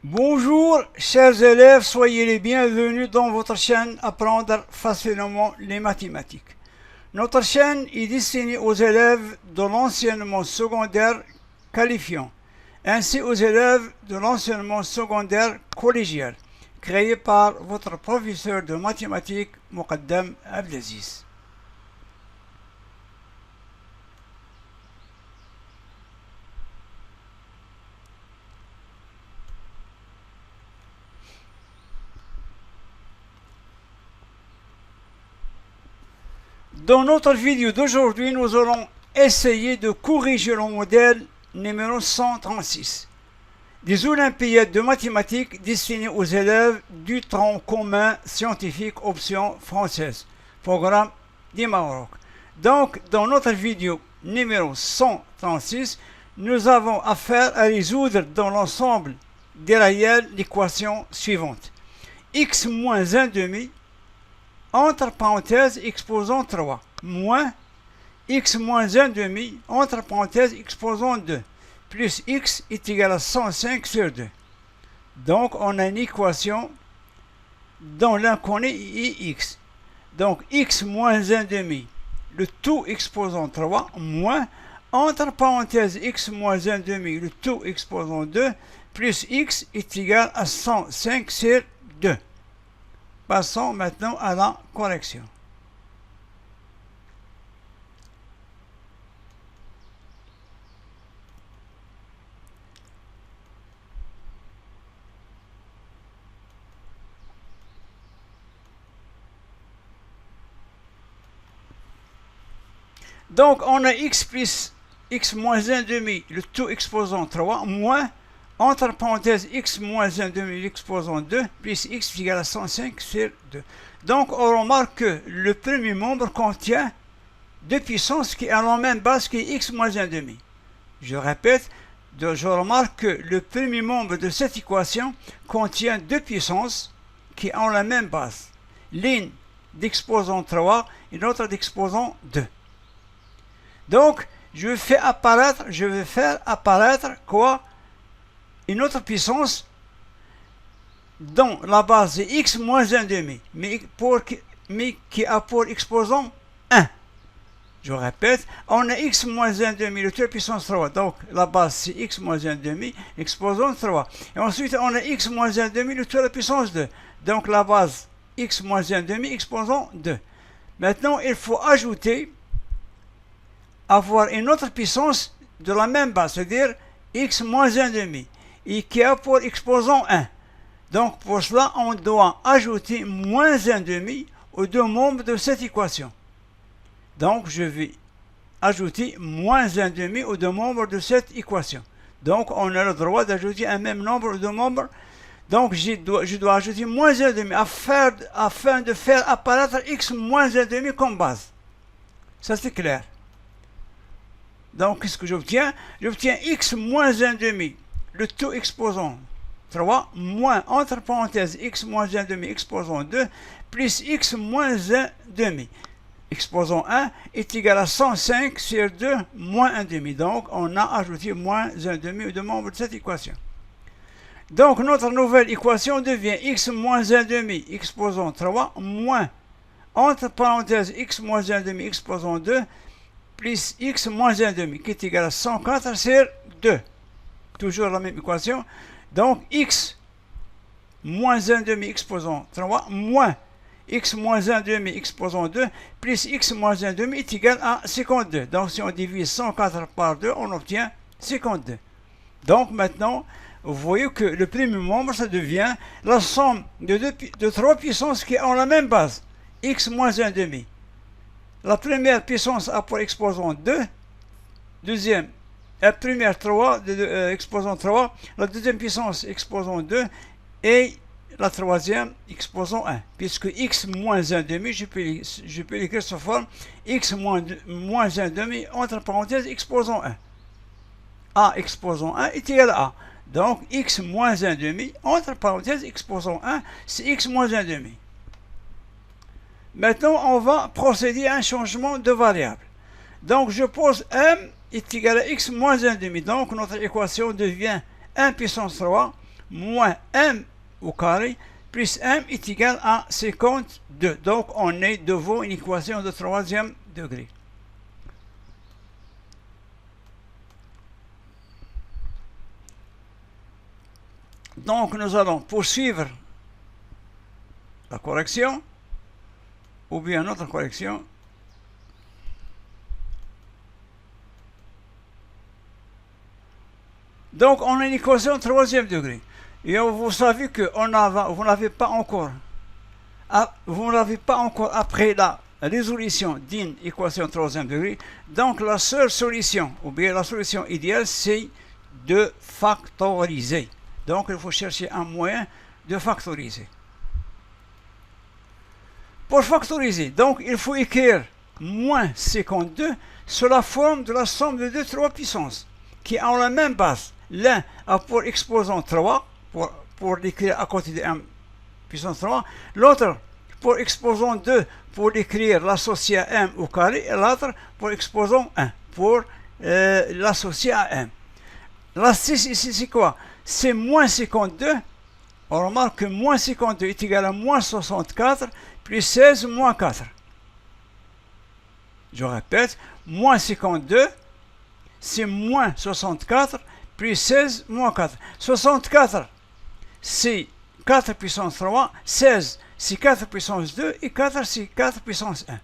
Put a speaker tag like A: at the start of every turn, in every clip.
A: Bonjour, chers élèves, soyez les bienvenus dans votre chaîne Apprendre facilement les mathématiques. Notre chaîne est destinée aux élèves de l'enseignement secondaire qualifiant, ainsi aux élèves de l'enseignement secondaire collégial, créée par votre professeur de mathématiques, Muqaddam Abdelaziz. Dans notre vidéo d'aujourd'hui, nous allons essayer de corriger le modèle numéro 136 des Olympiades de mathématiques destinées aux élèves du tronc commun scientifique option française, programme du Maroc. Donc, dans notre vidéo numéro 136, nous avons affaire à résoudre dans l'ensemble des réels l'équation suivante. X moins 1 demi entre parenthèses exposant 3, moins x moins 1 demi, entre parenthèses exposant 2, plus x est égal à 105 sur 2. Donc, on a une équation dont l'inconnu est x. Donc, x moins 1 demi, le tout exposant 3, moins, entre parenthèses x moins 1 demi, le tout exposant 2, plus x est égal à 105 sur 2. Passons maintenant à la correction. Donc, on a x plus x moins 1 demi, le tout exposant 3, moins, entre parenthèses, x moins 1 demi exposant 2, plus x égale à 105 sur 2. Donc, on remarque que le premier membre contient deux puissances qui ont la même base que x moins 1 demi. Je répète, je remarque que le premier membre de cette équation contient deux puissances qui ont la même base. L'une d'exposant 3 et l'autre d'exposant 2. Donc, je vais faire apparaître quoi? Une autre puissance dont la base est x moins 1 demi, mais qui a pour exposant 1. Je répète, on a x moins 1 demi, le tout puissance 3, donc la base c'est x moins 1 demi, exposant 3. Et ensuite, on a x moins 1 demi, le tout à la puissance 2, donc la base x moins 1 demi, exposant 2. Maintenant, il faut avoir une autre puissance de la même base, c'est-à-dire x moins 1 demi, et qui a pour exposant 1. Donc pour cela, on doit ajouter moins 1 demi aux deux membres de cette équation. Donc je vais ajouter moins 1 demi aux deux membres de cette équation. Donc on a le droit d'ajouter un même nombre de membres. Donc je dois ajouter moins 1 demi afin de faire apparaître x moins 1 demi comme base. Ça c'est clair. Donc qu'est-ce que j'obtiens? J'obtiens x moins 1 demi, le tout exposant 3, moins, entre parenthèses, x moins 1 demi exposant 2, plus x moins 1 demi exposant 1 est égal à 105 sur 2 moins 1 demi. Donc, on a ajouté moins 1 demi aux deux membres de cette équation. Donc, notre nouvelle équation devient x moins 1 demi exposant 3, moins, entre parenthèses, x moins 1 demi exposant 2, plus x moins 1 demi, qui est égal à 104 sur 2. Toujours la même équation. Donc, x moins 1 demi exposant 3, moins x moins 1 demi exposant 2, plus x moins 1 demi est égal à 52. Donc, si on divise 104 par 2, on obtient 52. Donc, maintenant, vous voyez que le premier membre, ça devient la somme de trois puissances qui ont la même base, x moins 1 demi. La première puissance a pour exposant 2, deuxième, la première 3, exposant 3, la deuxième puissance exposant 2, et la troisième exposant 1. Puisque x moins 1 demi, je peux l'écrire sous forme x moins 1 demi, entre parenthèses, exposant 1. A exposant 1 est égal à A. Donc, x moins 1 demi, entre parenthèses, exposant 1, c'est x moins 1 demi. Maintenant, on va procéder à un changement de variable. Donc, je pose m est égal à x moins 1 demi. Donc, notre équation devient 1 puissance 3 moins m au carré plus m est égal à 52. Donc, on est devant une équation de troisième degré. Donc, nous allons poursuivre la correction, ou bien notre correction. Donc, on a une équation de troisième degré. Et vous savez que vous n'avez pas encore après la résolution d'une équation de troisième degré. Donc, la seule solution, ou bien la solution idéale, c'est de factoriser. Donc, il faut chercher un moyen de factoriser. Pour factoriser, donc, il faut écrire moins 52 sous la forme de la somme de deux trois puissances qui ont la même base. L'un a pour exposant 3, pour l'écrire à côté de m puissance 3. L'autre pour exposant 2, pour l'écrire l'associer à m au carré. Et l'autre pour exposant 1, pour l'associer à m. L'astuce ici, c'est quoi? C'est moins 52. On remarque que moins 52 est égal à moins 64 plus 16 moins 4. Je répète, moins 52, c'est moins 64 plus 16 moins 4. 64, c'est 4 puissance 3, 16, c'est 4 puissance 2, et 4, c'est 4 puissance 1.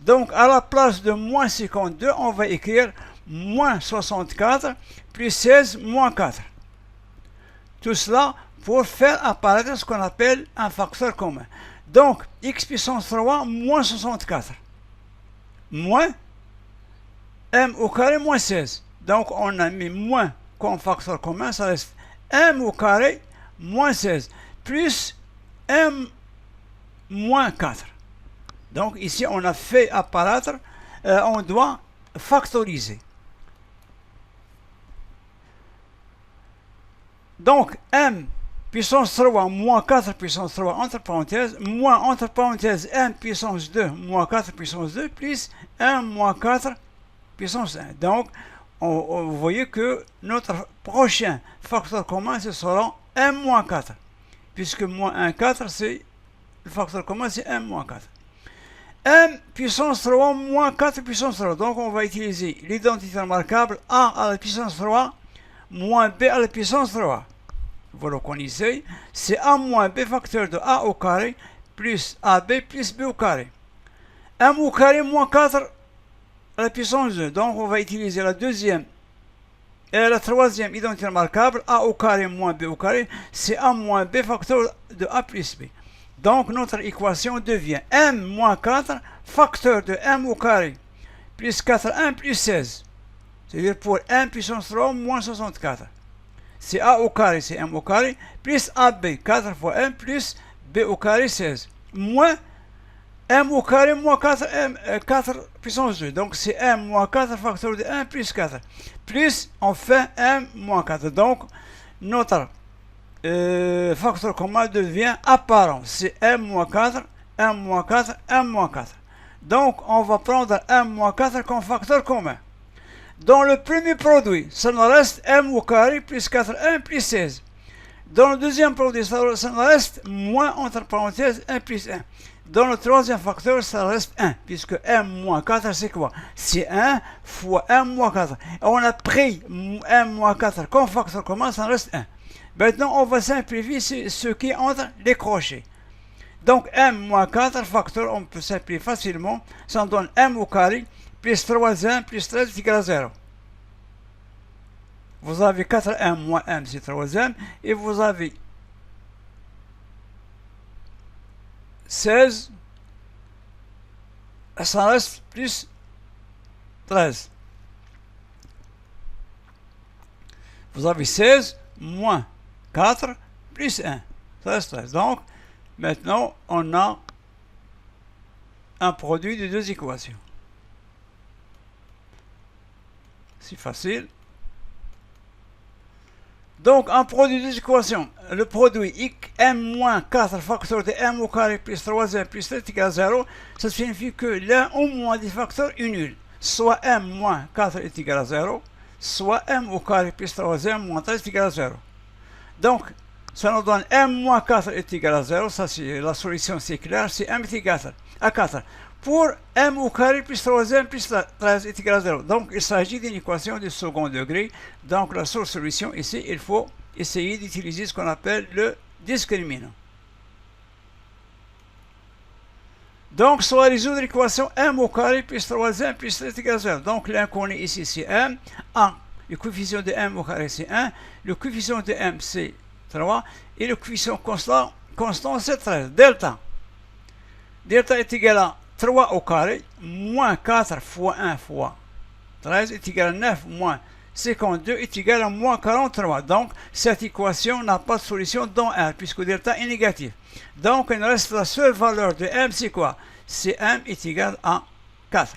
A: Donc, à la place de moins 52, on va écrire moins 64 plus 16 moins 4. Tout cela pour faire apparaître ce qu'on appelle un facteur commun. Donc, x puissance 3 moins 64 moins m au carré moins 16. Donc, on a mis moins comme facteur commun, ça reste m au carré moins 16 plus m moins 4. Donc, ici, on a fait apparaître, on doit factoriser. Donc, m puissance 3 moins 4 puissance 3 entre parenthèses, moins entre parenthèses m puissance 2 moins 4 puissance 2 plus m moins 4 puissance 1. Donc, vous voyez que notre prochain facteur commun, ce sera m moins 4. Puisque moins 1, 4, c'est le facteur commun, c'est m moins 4. m puissance 3 moins 4 puissance 3. Donc, on va utiliser l'identité remarquable a à la puissance 3 moins b à la puissance 3. Vous le connaissez, c'est a moins b facteur de a au carré plus ab plus b au carré. m au carré moins 4 à la puissance 2. Donc, on va utiliser la deuxième et la troisième identité remarquable, a au carré moins b au carré, c'est a moins b facteur de a plus b. Donc, notre équation devient m moins 4 facteur de m au carré plus 4m plus 16. C'est-à-dire pour m puissance 3 moins 64. C'est a au carré, c'est m au carré, plus ab, 4 fois m, plus b au carré, 16. Moins m au carré moins 4 puissance 2. Donc, c'est m moins 4 facteur de 1 plus 4. Plus, enfin, m moins 4. Donc, notre facteur commun devient apparent. C'est m moins 4, m moins 4, m moins 4. Donc, on va prendre m moins 4 comme facteur commun. Dans le premier produit, ça nous reste m au carré plus 4m plus 16. Dans le deuxième produit, ça nous reste moins entre parenthèses 1 plus 1. Dans le troisième facteur, ça reste 1, puisque m moins 4, c'est quoi? C'est 1 fois m moins 4. On a pris m moins 4 comme facteur commun, ça reste 1. Maintenant, on va simplifier ce qui est entre les crochets. Donc, m moins 4 facteur, on peut simplifier facilement. Ça donne m au carré plus 3m plus 13 égale à 0. Vous avez 4m moins m, c'est 3m. Et vous avez 16, ça reste plus 13. Vous avez 16 moins 4 plus 1. Ça reste 13. Donc, maintenant, on a un produit de deux équations. C'est facile. Donc, un produit de deux équations. Le produit m moins 4 facteur de m au carré plus 3m plus 7 égale 0. Ça signifie que l'un ou moins des facteurs est nul. Soit m moins 4 est égal à 0, soit m au carré plus 3m moins 13 est égal à 0. Donc, ça nous donne m moins 4 est égal à 0. Ça, c'est la solution, c'est clair. C'est m est égal à 4. Pour m au carré plus 3m plus 13 est égal à 0. Donc, il s'agit d'une équation de second degré. Donc, la seule solution ici, il faut essayer d'utiliser ce qu'on appelle le discriminant. Donc, soit résoudre l'équation m au carré plus 3m plus 13 est égal à 0. Donc, l'inconnu ici, c'est m. 1. Le coefficient de m au carré, c'est 1. Le coefficient de m, c'est 3. Et le coefficient constant c'est 13. Delta. Delta est égal à 3 au carré, moins 4 fois 1 fois 13 est égal à 9 moins 52 est égal à moins 43. Donc, cette équation n'a pas de solution dans R, puisque delta est négatif. Donc, il nous reste la seule valeur de M, c'est quoi? C'est M est égal à 4.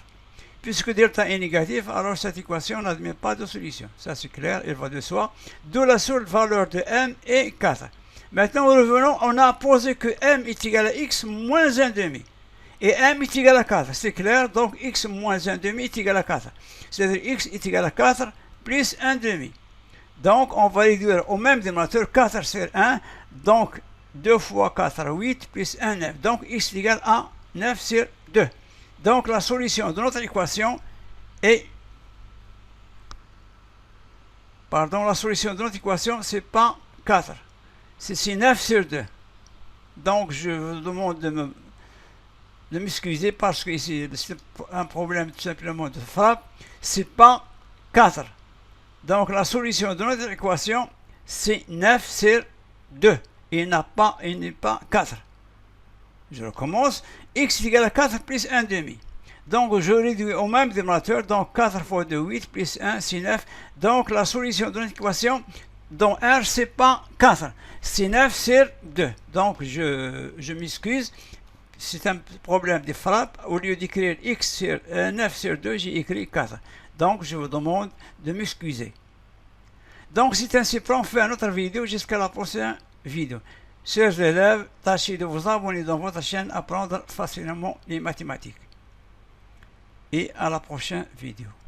A: Puisque delta est négatif, alors cette équation n'admet pas de solution. Ça, c'est clair, il va de soi. D'où la seule valeur de M est 4. Maintenant, revenons, on a posé que M est égal à X moins 1,5. Et m est égal à 4, c'est clair, donc x moins 1,5 est égal à 4. C'est-à-dire x est égal à 4 plus 1,5. Donc, on va réduire au même dénominateur 4 sur 1. Donc, 2 fois 4, 8 plus 1, 9. Donc, x est égal à 9 sur 2. Donc, la solution de notre équation est... Pardon, la solution de notre équation, c'est pas 4. C'est 9 sur 2. Donc, je vous demande de m'excuser parce que ici c'est un problème tout simplement de frappe, c'est pas 4. Donc la solution de notre équation c'est 9 sur 2. Il n'est pas 4. Je recommence. X est égal à 4 plus 1,5. Donc je réduis au même dénominateur, donc 4 fois 2, 8 plus 1, c'est 9. Donc la solution de notre équation dans R c'est pas 4, c'est 9 sur 2. Donc je m'excuse. C'est un problème de frappe. Au lieu d'écrire x sur 9 sur 2, j'ai écrit 4. Donc, je vous demande de m'excuser. Donc, c'est ainsi qu'on fait une autre vidéo. Jusqu'à la prochaine vidéo. Chers élèves, tâchez de vous abonner dans votre chaîne Apprendre facilement les mathématiques. Et à la prochaine vidéo.